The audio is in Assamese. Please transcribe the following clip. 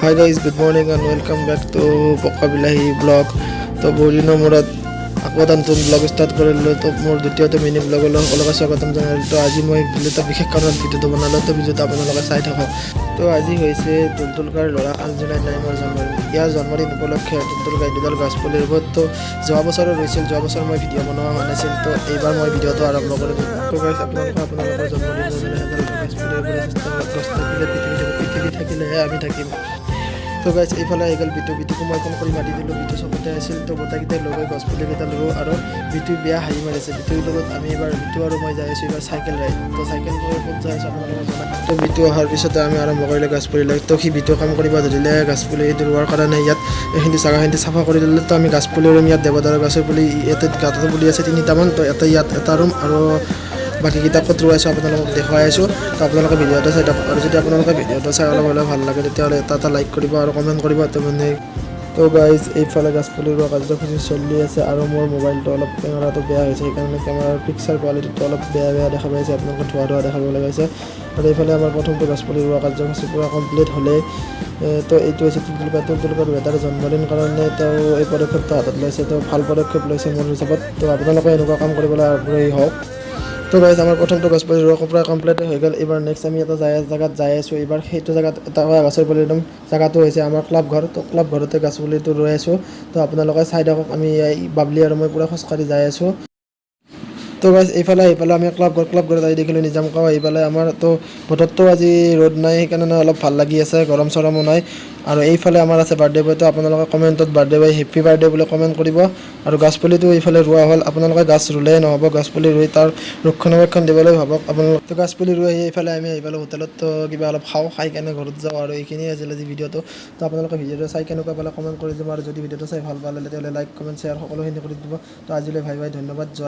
Hi guys, good morning and welcome back to Pokabilahi vlog. তো বহু দিনৰ মূৰত আকৌ এটা নতুন ব্লগ ষ্টাৰ্ট কৰিলোঁ। তো মোৰ দ্বিতীয়টো মিনি ব্লগলৈ সকলোকে স্বাগতম জনালোঁ। তো আজি মই এটা বিশেষ কাৰণত ভিডিঅ'টো বনালোঁ। তো ভিডিঅ'টো আপোনালোকে চাই থাকক। তো আজি হৈছে টুলটুলকাৰ ল'ৰা আঞ্জনাই নাইমৰ জন্মদিন। ইয়াৰ জন্মদিন উপলক্ষে টুলটুলকাই দুডাল গছপুলি ৰুব। তো যোৱা বছৰো ৰুইছিল, যোৱা বছৰ মই ভিডিঅ' বনোৱা হোৱা নাছিল। তো এইবাৰ মই ভিডিঅ'টো আৰম্ভ কৰিলোঁ। তো গাইছ আপোনালোকৰ জন্মদিনৰ দিনা এডাল গছপুলি ৰুবলৈ চেষ্টা কৰক। গছ থাকিলে পৃথিৱী থাকিলেহে আমি থাকিম। তো গাইছ এইফালে আহি গ'ল বিটুকো মই ফোন কৰি মাতি দিলোঁ। বিটু চকতে আছিল। তো গোটেইকেইটাই লগ হৈ গছপুলি কেইডাল ৰুওঁ আৰু বিটু বেয়া হাঁহি মাৰিছে। বিটুৰ লগত আমি এইবাৰ বিটু আৰু মই যাই আছোঁ এইবাৰ চাইকেল ৰাইড। তো চাইকেল কৰি ক'ত যাই আছোঁ আপোনালোকে জনাই। তো বিটু অহাৰ পিছতে আমি আৰম্ভ কৰিলোঁ গছপুলি লৈ। তো সি বিটু কাম কৰিব ধৰিলে গছপুলি ৰোৱাৰ কাৰণে ইয়াত এইখিনি জাগাখিনি চাফা কৰি দিলে। তো আমি গছপুলি ৰুম ইয়াত দেৱদাৰৰ গছৰ পুলি ইয়াতে গাঁততো পুলি আছে 3টামান। তো এটা ইয়াত এটা ৰুম আৰু বাকীকেইটা ক'ত ৰুৱাইছোঁ আপোনালোকক দেখুৱাই আছোঁ। তো আপোনালোকে ভিডিঅ'টো চাই থাকক আৰু যদি আপোনালোকে ভিডিঅ'টো চাই অলপ হ'লেও ভাল লাগে তেতিয়াহ'লে এটা লাইক কৰিব আৰু কমেণ্ট কৰিব। তো গাইজ এইফালে গছপুলি ৰোৱা কাৰ্যসূচী চলি আছে আৰু মোৰ মোবাইলটো অলপ কেমেৰাটো বেয়া হৈছে, সেইকাৰণে কেমেৰাৰ পিক্সাৰ কোৱালিটিটো অলপ বেয়া দেখা পাইছে, আপোনালোকে ধোৱা দেখাব লগাইছে। আৰু এইফালে আমাৰ প্ৰথমটো গছপুলি ৰোৱা কাৰ্যসূচী পূৰা কমপ্লিট হ'লেই। তো এইটো হৈছে টুলটুলকাৰ বেটাৰ জন্মদিন কাৰণে তেওঁ এই পদক্ষেপটো হাতত লৈছে। তো ভাল পদক্ষেপ লৈছে মোৰ হিচাপত। তো আপোনালোকে এনেকুৱা কাম কৰিবলৈ আগ্ৰহী হওক। তো গাইজ আমাৰ প্ৰথমটো গছপুলি ৰোৱা প্ৰায় কমপ্লিট হৈ গ'ল। এইবাৰ নেক্সট আমি এটা জেগাত যাই আছোঁ। এইবাৰ সেইটো জেগাত এটা গছৰ পুলি ৰুম। জেগাটো হৈছে আমাৰ ক্লাব ঘৰ। তো ক্লাব ঘৰতে গছপুলিটো ৰুই আছোঁ। তো আপোনালোকে চাই থাকক। আমি বাবলি আৰু মই পূৰা খোজকাঢ়ি যাই আছোঁ। তো গাইজ এইফালে আমি ক্লাব ঘৰত আহি দেখিলোঁ নিজামকাও আহি পেলাই। আমাৰ তো বতৰটো আজি ৰ'দ নাই, সেইকাৰণে অলপ ভাল লাগি আছে, গৰম চৰমো নাই। আৰু এইফালে আমাৰ আছে বাৰ্থডে বয়। তো আপোনালোকে কমেণ্টত বাৰ্থডে বয় হেপ্পী বাৰ্থডে বুলি কমেণ্ট কৰিব। আৰু গছপুলিটো এইফালে ৰোৱা হ'ল। আপোনালোকে গছ ৰুলেই নহ'ব, গছপুলি ৰুই তাৰ ৰক্ষণাবেক্ষণ দিবলৈ ভাবক আপোনালোকে। তো গছপুলি ৰুই এইফালে আমি আহি পালোঁ হোটেলত। তো কিবা অলপ খাই কেনে ঘৰত যাওঁ আৰু এইখিনিয়ে আছিল আজি ভিডিঅ'টো। তো আপোনালোকে ভিডিঅ'টো চাই কেনেকুৱা পালে কমেণ্ট কৰি দিব আৰু যদি ভিডিঅ'টো চাই ভাল পালে তেতিয়াহ'লে লাইক কমেণ্ট শ্বেয়াৰ সকলোখিনি কৰি দিব। তো আজিলৈ বাই বাই, ধন্যবাদ।